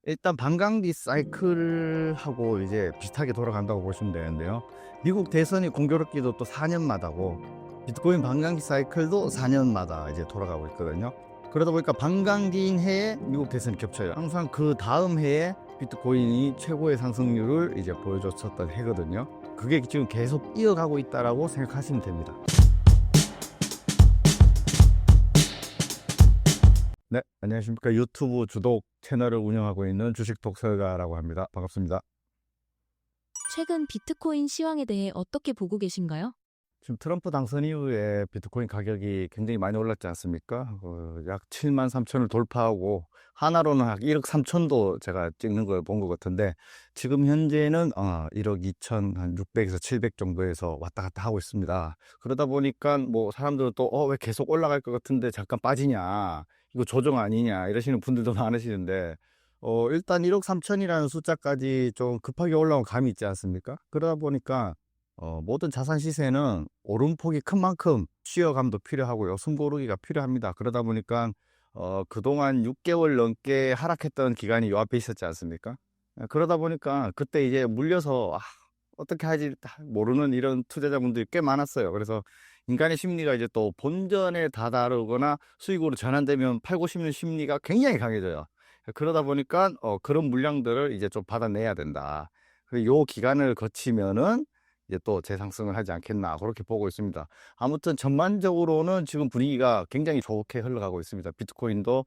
일단 반감기 사이클하고 이제 비슷하게 돌아간다고 보시면 되는데요. 미국 대선이 공교롭게도 또 4년마다고 비트코인 반감기 사이클도 4년마다 이제 돌아가고 있거든요. 그러다 보니까 반감기인 해에 미국 대선이 겹쳐요. 항상 그 다음 해에 비트코인이 최고의 상승률을 이제 보여줬었던 해거든요. 그게 지금 계속 이어가고 있다라고 생각하시면 됩니다. 네, 안녕하십니까. 유튜브 주독 채널을 운영하고 있는 주식 독설가라고 합니다. 반갑습니다. 최근 비트코인 시황에 대해 어떻게 보고 계신가요? 지금 트럼프 당선 이후에 비트코인 가격이 굉장히 많이 올랐지 않습니까? 약 7만 3천을 돌파하고 하나로는 약 1억 3천도 제가 찍는 걸 본 것 같은데 지금 현재는 1억 2천 한 600에서 700 정도에서 왔다 갔다 하고 있습니다. 그러다 보니까 뭐 사람들은 또 왜 계속 올라갈 것 같은데 잠깐 빠지냐, 이거 조정 아니냐 이러시는 분들도 많으시는데 일단 1억 3천이라는 숫자까지 좀 급하게 올라온 감이 있지 않습니까? 그러다 보니까 모든 자산 시세는 오름폭이 큰 만큼 쉬어감도 필요하고요. 숨고르기가 필요합니다. 그러다 보니까 그동안 6개월 넘게 하락했던 기간이 요 앞에 있었지 않습니까? 그러다 보니까 그때 이제 물려서 어떻게 하지 모르는 이런 투자자분들이 꽤 많았어요. 그래서 인간의 심리가 이제 또 본전에 다다르거나 수익으로 전환되면 팔고 싶는 심리가 굉장히 강해져요. 그러다 보니까 그런 물량들을 이제 좀 받아내야 된다. 그리고 요 기간을 거치면은 이제 또 재상승을 하지 않겠나 그렇게 보고 있습니다. 아무튼 전반적으로는 지금 분위기가 굉장히 좋게 흘러가고 있습니다. 비트코인도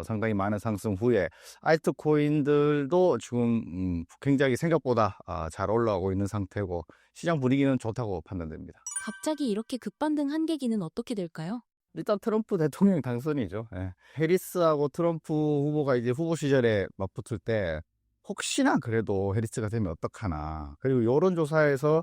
상당히 많은 상승 후에 알트코인들도 지금 굉장히 생각보다 잘 올라오고 있는 상태고 시장 분위기는 좋다고 판단됩니다. 갑자기 이렇게 급반등한 계기는 어떻게 될까요? 일단 트럼프 대통령 당선이죠. 예. 해리스하고 트럼프 후보가 이제 후보 시절에 맞붙을 때 혹시나 그래도 해리스가 되면 어떡하나. 그리고 여론조사에서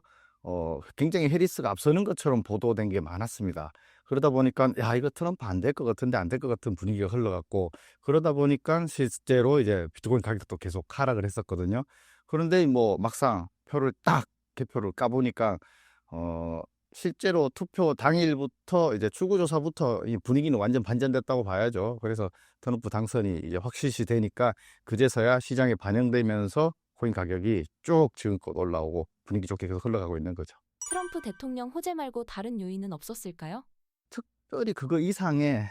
굉장히 해리스가 앞서는 것처럼 보도된 게 많았습니다. 그러다 보니까 야, 이거 트럼프 안 될 것 같은데 안 될 것 같은 분위기가 흘러갔고 그러다 보니까 실제로 이제 비트코인 가격도 계속 하락을 했었거든요. 그런데 뭐 막상 표를 딱 개표를 까보니까 어 실제로 투표 당일부터 이제 출구조사부터 이 분위기는 완전 반전됐다고 봐야죠. 그래서 트럼프 당선이 이제 확실시 되니까 그제서야 시장에 반영되면서 코인 가격이 쭉 지금껏 올라오고 분위기 좋게 계속 흘러가고 있는 거죠. 트럼프 대통령 호재 말고 다른 요인은 없었을까요? 특별히 그거 이상의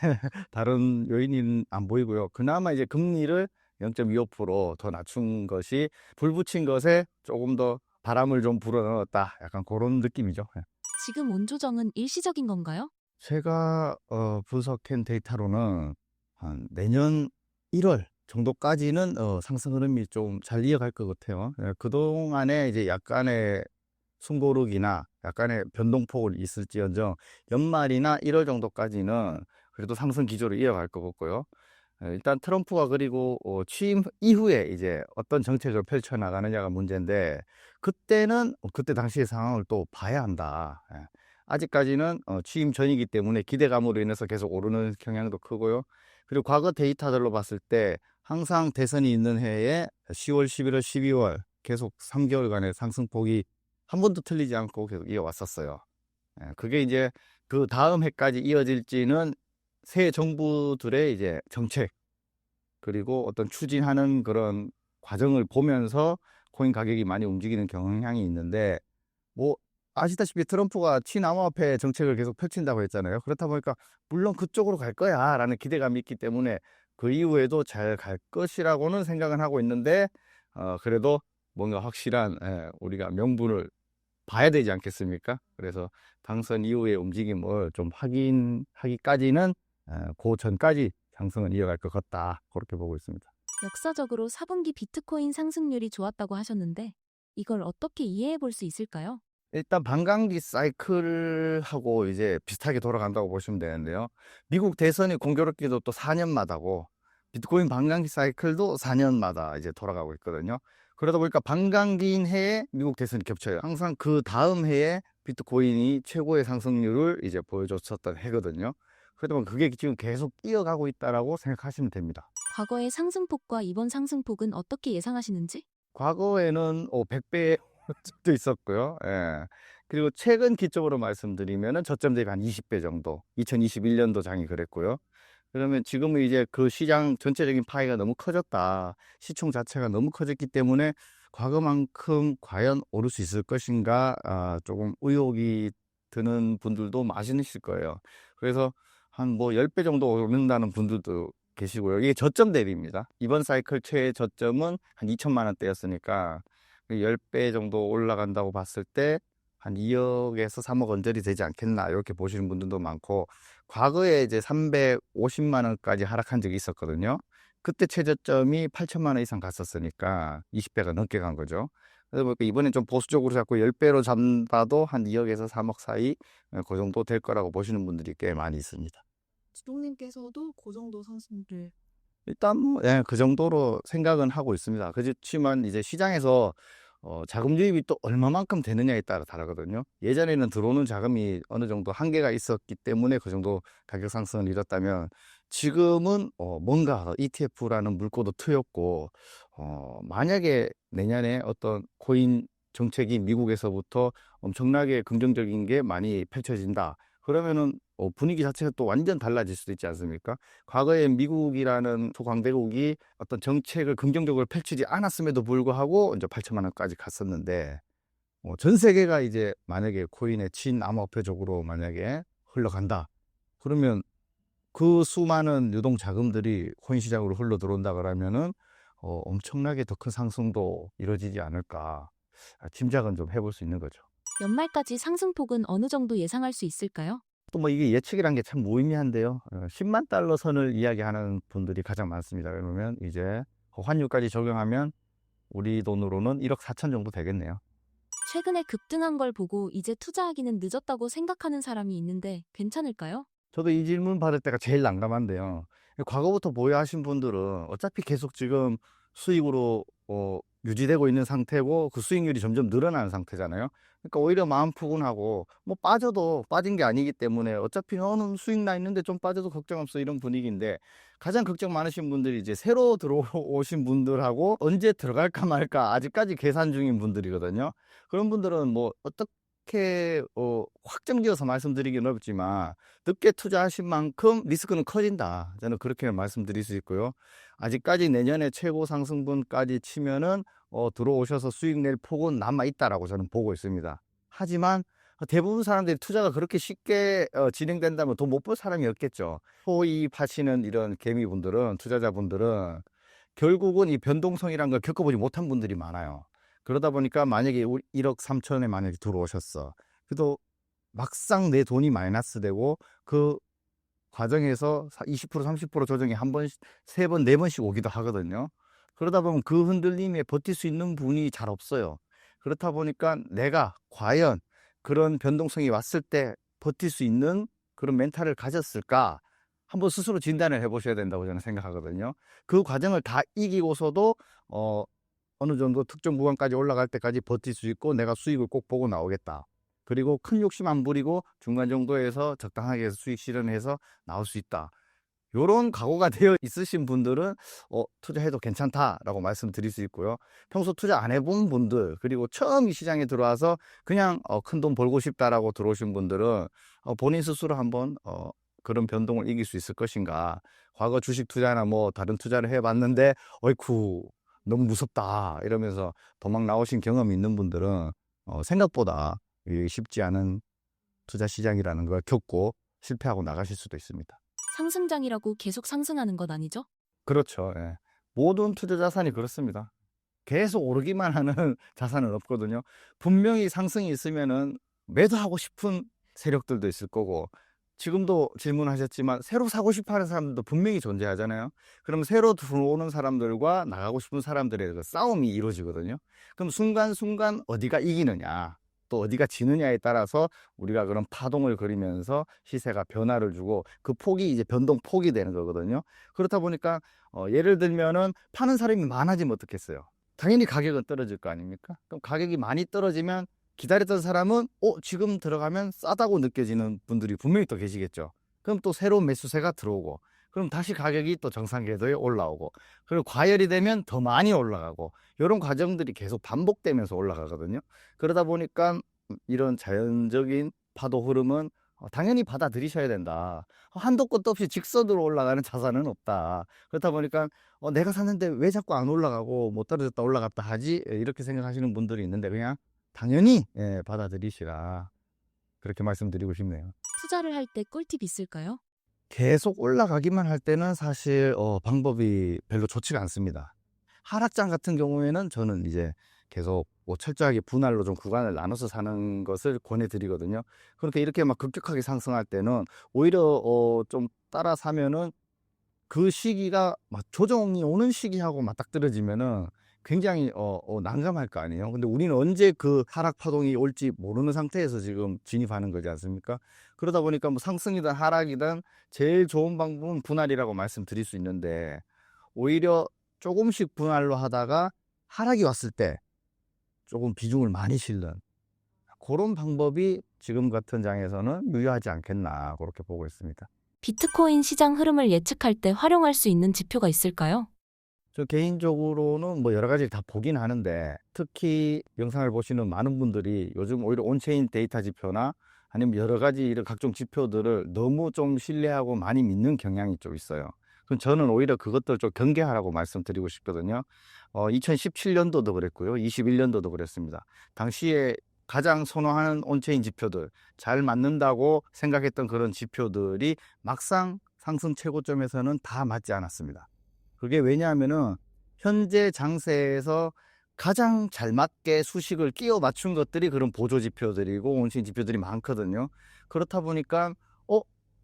다른 요인은 안 보이고요. 그나마 이제 금리를 0.25%더 낮춘 것이 불 붙인 것에 조금 더 바람을 좀 불어넣었다. 약간 그런 느낌이죠. 예. 지금 온조정은 일시적인 건가요? 제가 분석한 데이터로는 한 내년 1월 정도까지는 상승 흐름이 좀 잘 이어갈 것 같아요. 예, 그동안에 이제 약간의 숨고르기나 약간의 변동폭은 있을지언정 연말이나 1월 정도까지는 그래도 상승 기조를 이어갈 것 같고요. 일단 트럼프가 그리고 취임 이후에 이제 어떤 정책을 펼쳐나가느냐가 문제인데 그때는 그때 당시의 상황을 또 봐야 한다. 예. 아직까지는 취임 전이기 때문에 기대감으로 인해서 계속 오르는 경향도 크고요. 그리고 과거 데이터들로 봤을 때 항상 대선이 있는 해에 10월, 11월, 12월 계속 3개월간의 상승폭이 한 번도 틀리지 않고 계속 이어왔었어요. 그게 이제 그 다음 해까지 이어질지는 새 정부들의 이제 정책 그리고 어떤 추진하는 그런 과정을 보면서 코인 가격이 많이 움직이는 경향이 있는데 뭐 아시다시피 트럼프가 친암호화폐 정책을 계속 펼친다고 했잖아요. 그렇다 보니까 물론 그쪽으로 갈 거야라는 기대감이 있기 때문에 그 이후에도 잘 갈 것이라고는 생각은 하고 있는데 그래도 뭔가 확실한 우리가 명분을 봐야 되지 않겠습니까? 그래서 당선 이후의 움직임을 좀 확인하기까지는 그 전까지 상승은 이어갈 것 같다. 그렇게 보고 있습니다. 역사적으로 4분기 비트코인 상승률이 좋았다고 하셨는데 이걸 어떻게 이해해 볼 수 있을까요? 일단 반감기 사이클하고 이제 비슷하게 돌아간다고 보시면 되는데요. 미국 대선이 공교롭게도 또 4년마다고 비트코인 반감기 사이클도 4년마다 이제 돌아가고 있거든요. 그러다 보니까 반감기인 해에 미국 대선이 겹쳐요. 항상 그 다음 해에 비트코인이 최고의 상승률을 이제 보여줬었던 해거든요. 그러다 보면 그게 지금 계속 이어가고 있다라고 생각하시면 됩니다. 과거의 상승폭과 이번 상승폭은 어떻게 예상하시는지? 과거에는 100배 적도 있었고요. 예. 그리고 최근 기점으로 말씀드리면은 저점 대비 한 20배 정도. 2021년도 장이 그랬고요. 그러면 지금은 이제 그 시장 전체적인 파이가 너무 커졌다. 시총 자체가 너무 커졌기 때문에 과거만큼 과연 오를 수 있을 것인가, 조금 의혹이 드는 분들도 많으실 거예요. 그래서 한 뭐 10배 정도 오른다는 분들도 계시고요. 이게 저점 대비입니다. 이번 사이클 최애 저점은 한 2천만 원대였으니까 10배 정도 올라간다고 봤을 때 한 2억에서 3억 언저리 되지 않겠나, 이렇게 보시는 분들도 많고, 과거에 이제 350만 원까지 하락한 적이 있었거든요. 그때 최저점이 8천만 원 이상 갔었으니까 20배가 넘게 간 거죠. 그래서 보니까 이번엔 좀 보수적으로 잡고 10배로 잡아도 한 2억에서 3억 사이, 그 정도 될 거라고 보시는 분들이 꽤 많이 있습니다. 주동님께서도 그 정도 상승률을 일단 뭐, 예, 그 정도로 생각은 하고 있습니다. 그렇지만 이제 시장에서 자금 유입이 또 얼마만큼 되느냐에 따라 다르거든요. 예전에는 들어오는 자금이 어느 정도 한계가 있었기 때문에 그 정도 가격 상승을 이뤘다면, 지금은 뭔가 ETF라는 물꼬도 트였고, 만약에 내년에 어떤 코인 정책이 미국에서부터 엄청나게 긍정적인 게 많이 펼쳐진다. 그러면은 분위기 자체가 또 완전 달라질 수도 있지 않습니까? 과거에 미국이라는 초강대국이 어떤 정책을 긍정적으로 펼치지 않았음에도 불구하고 이제 8천만 원까지 갔었는데, 전 세계가 이제 만약에 코인의 친암호화폐적으로 만약에 흘러간다. 그러면 그 수많은 유동 자금들이 코인 시장으로 흘러 들어온다 그러면은 엄청나게 더 큰 상승도 이루어지지 않을까, 짐작은 좀 해볼 수 있는 거죠. 연말까지 상승폭은 어느 정도 예상할 수 있을까요? 또 뭐 이게 예측이란 게 참 무의미한데요. 10만 달러 선을 이야기하는 분들이 가장 많습니다. 그러면 이제 환율까지 적용하면 우리 돈으로는 1억 4천 정도 되겠네요. 최근에 급등한 걸 보고 이제 투자하기는 늦었다고 생각하는 사람이 있는데 괜찮을까요? 저도 이 질문 받을 때가 제일 난감한데요. 과거부터 보유하신 분들은 어차피 계속 지금 수익으로 유지되고 있는 상태고, 그 수익률이 점점 늘어나는 상태잖아요. 그러니까 오히려 마음 푸근하고, 뭐 빠져도 빠진 게 아니기 때문에 어차피 너는 수익 나 있는데 좀 빠져도 걱정 없어, 이런 분위기인데, 가장 걱정 많으신 분들이 이제 새로 들어오신 분들하고 언제 들어갈까 말까 아직까지 계산 중인 분들이거든요. 그런 분들은 뭐 어떻게 확정지어서 말씀드리기는 어렵지만, 늦게 투자하신 만큼 리스크는 커진다, 저는 그렇게 말씀드릴 수 있고요. 아직까지 내년에 최고 상승분까지 치면은 들어오셔서 수익 낼 폭은 남아 있다라고 저는 보고 있습니다. 하지만 대부분 사람들이 투자가 그렇게 쉽게 진행된다면 돈 못 벌 사람이 없겠죠. 소입하시는 이런 개미분들은, 투자자분들은 결국은 이 변동성이란 걸 겪어보지 못한 분들이 많아요. 그러다 보니까 만약에 1억 3천에 만약에 들어오셨어. 그래도 막상 내 돈이 마이너스 되고, 그 과정에서 20% 30% 조정이 한 번, 세 번, 네 번씩 오기도 하거든요. 그러다 보면 그 흔들림에 버틸 수 있는 분이 잘 없어요. 그렇다 보니까 내가 과연 그런 변동성이 왔을 때 버틸 수 있는 그런 멘탈을 가졌을까? 한번 스스로 진단을 해보셔야 된다고 저는 생각하거든요. 그 과정을 다 이기고서도 어느 정도 특정 구간까지 올라갈 때까지 버틸 수 있고, 내가 수익을 꼭 보고 나오겠다. 그리고 큰 욕심 안 부리고 중간 정도에서 적당하게 해서 수익 실현해서 나올 수 있다. 요런 각오가 되어 있으신 분들은 투자해도 괜찮다라고 말씀드릴 수 있고요. 평소 투자 안 해본 분들, 그리고 처음 이 시장에 들어와서 그냥 큰돈 벌고 싶다라고 들어오신 분들은 본인 스스로 한번 그런 변동을 이길 수 있을 것인가. 과거 주식 투자나 뭐 다른 투자를 해봤는데 어이쿠 너무 무섭다 이러면서 도망 나오신 경험이 있는 분들은 생각보다 쉽지 않은 투자 시장이라는 걸 겪고 실패하고 나가실 수도 있습니다. 상승장이라고 계속 상승하는 건 아니죠? 그렇죠. 예. 모든 투자 자산이 그렇습니다. 계속 오르기만 하는 자산은 없거든요. 분명히 상승이 있으면은 매도하고 싶은 세력들도 있을 거고, 지금도 질문하셨지만 새로 사고 싶어 하는 사람들도 분명히 존재하잖아요. 그럼 새로 들어오는 사람들과 나가고 싶은 사람들의 그 싸움이 이루어지거든요. 그럼 순간순간 어디가 이기느냐, 또 어디가 지느냐에 따라서 우리가 그런 파동을 그리면서 시세가 변화를 주고, 그 폭이 이제 변동폭이 되는 거거든요. 그렇다 보니까 예를 들면은 파는 사람이 많아지면 어떻겠어요? 당연히 가격은 떨어질 거 아닙니까? 그럼 가격이 많이 떨어지면 기다렸던 사람은 지금 들어가면 싸다고 느껴지는 분들이 분명히 또 계시겠죠. 그럼 또 새로운 매수세가 들어오고, 그럼 다시 가격이 또 정상 궤도에 올라오고, 그리고 과열이 되면 더 많이 올라가고, 이런 과정들이 계속 반복되면서 올라가거든요. 그러다 보니까 이런 자연적인 파도 흐름은 당연히 받아들이셔야 된다. 한도 끝도 없이 직선으로 올라가는 자산은 없다. 그렇다 보니까 내가 샀는데 왜 자꾸 안 올라가고 못 떨어졌다 올라갔다 하지? 이렇게 생각하시는 분들이 있는데 그냥 당연히 받아들이시라. 그렇게 말씀드리고 싶네요. 투자를 할 때 꿀팁 있을까요? 계속 올라가기만 할 때는 사실 방법이 별로 좋지가 않습니다. 하락장 같은 경우에는 저는 이제 계속 뭐 철저하게 분할로 좀 구간을 나눠서 사는 것을 권해드리거든요. 그렇게 이렇게 막 급격하게 상승할 때는 오히려 좀 따라 사면은 그 시기가 막 조정이 오는 시기하고 맞닥뜨려지면은 굉장히 난감할 거 아니에요. 근데 우리는 언제 그 하락 파동이 올지 모르는 상태에서 지금 진입하는 거지 않습니까? 그러다 보니까 뭐 상승이든 하락이든 제일 좋은 방법은 분할이라고 말씀드릴 수 있는데 오히려 조금씩 분할로 하다가 하락이 왔을 때 조금 비중을 많이 실는 그런 방법이 지금 같은 장에서는 유효하지 않겠나 그렇게 보고 있습니다. 비트코인 시장 흐름을 예측할 때 활용할 수 있는 지표가 있을까요? 저 개인적으로는 뭐 여러 가지를 다 보긴 하는데 특히 영상을 보시는 많은 분들이 요즘 오히려 온체인 데이터 지표나 아니면 여러 가지 이런 각종 지표들을 너무 좀 신뢰하고 많이 믿는 경향이 좀 있어요. 그럼 저는 오히려 그것들 좀 경계하라고 말씀드리고 싶거든요. 2017년도도 그랬고요. 21년도도 그랬습니다. 당시에 가장 선호하는 온체인 지표들, 잘 맞는다고 생각했던 그런 지표들이 막상 상승 최고점에서는 다 맞지 않았습니다. 그게 왜냐하면은 현재 장세에서 가장 잘 맞게 수식을 끼워 맞춘 것들이 그런 보조 지표들이고 온체인 지표들이 많거든요. 그렇다 보니까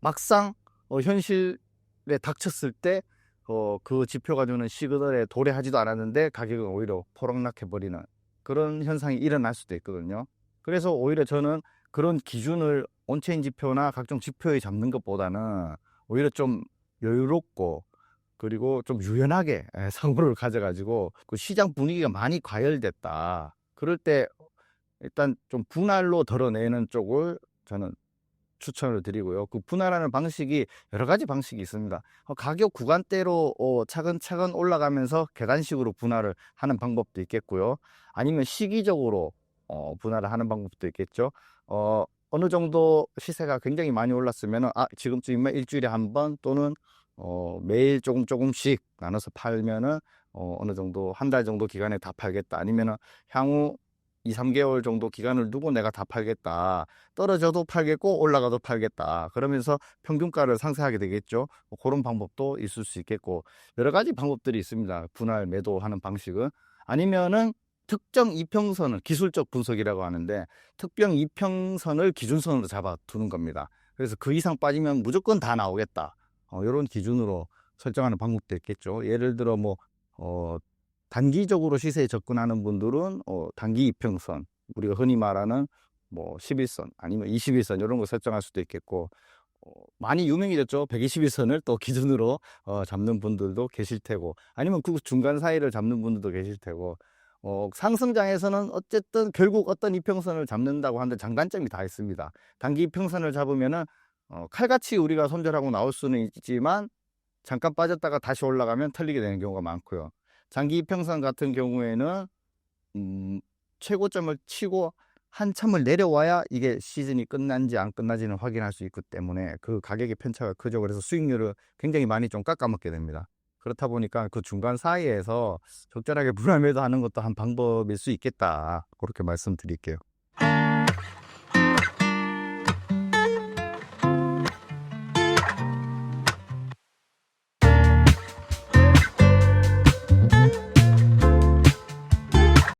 막상 현실에 닥쳤을 때 그 지표가 주는 시그널에 도래하지도 않았는데 가격은 오히려 포락락해버리는 그런 현상이 일어날 수도 있거든요. 그래서 오히려 저는 그런 기준을 온체인 지표나 각종 지표에 잡는 것보다는 오히려 좀 여유롭고 그리고 좀 유연하게 사고를 가져가지고 그 시장 분위기가 많이 과열됐다. 그럴 때 일단 좀 분할로 덜어내는 쪽을 저는 추천을 드리고요. 그 분할하는 방식이 여러 가지 방식이 있습니다. 가격 구간대로 차근차근 올라가면서 계단식으로 분할을 하는 방법도 있겠고요. 아니면 시기적으로 분할을 하는 방법도 있겠죠. 어느 정도 시세가 굉장히 많이 올랐으면 지금쯤이면 일주일에 한 번 또는 매일 조금씩 나눠서 팔면은 어느 정도 한 달 정도 기간에 다 팔겠다. 아니면은 향후 2, 3개월 정도 기간을 두고 내가 다 팔겠다. 떨어져도 팔겠고 올라가도 팔겠다. 그러면서 평균가를 상쇄하게 되겠죠. 그런 방법도 있을 수 있겠고 여러 가지 방법들이 있습니다. 분할 매도하는 방식은. 아니면은 특정 이평선을 기술적 분석이라고 하는데 특정 이평선을 기준선으로 잡아 두는 겁니다. 그래서 그 이상 빠지면 무조건 다 나오겠다. 이런 기준으로 설정하는 방법도 있겠죠. 예를 들어 뭐 단기적으로 시세에 접근하는 분들은 단기 이평선, 우리가 흔히 말하는 뭐 11선 아니면 21선 이런 거 설정할 수도 있겠고 많이 유명해졌죠. 121선을 또 기준으로 잡는 분들도 계실 테고 아니면 그 중간 사이를 잡는 분들도 계실 테고 상승장에서는 어쨌든 결국 어떤 이평선을 잡는다고 하는데 장단점이 다 있습니다. 단기 이평선을 잡으면은 칼같이 우리가 손절하고 나올 수는 있지만 잠깐 빠졌다가 다시 올라가면 털리게 되는 경우가 많고요. 장기 이평선 같은 경우에는 최고점을 치고 한참을 내려와야 이게 시즌이 끝난지 안 끝난지는 확인할 수 있기 때문에 그 가격의 편차가 크죠. 그래서 수익률을 굉장히 많이 좀 깎아먹게 됩니다. 그렇다 보니까 그 중간 사이에서 적절하게 분할 매도하는 것도 한 방법일 수 있겠다. 그렇게 말씀드릴게요.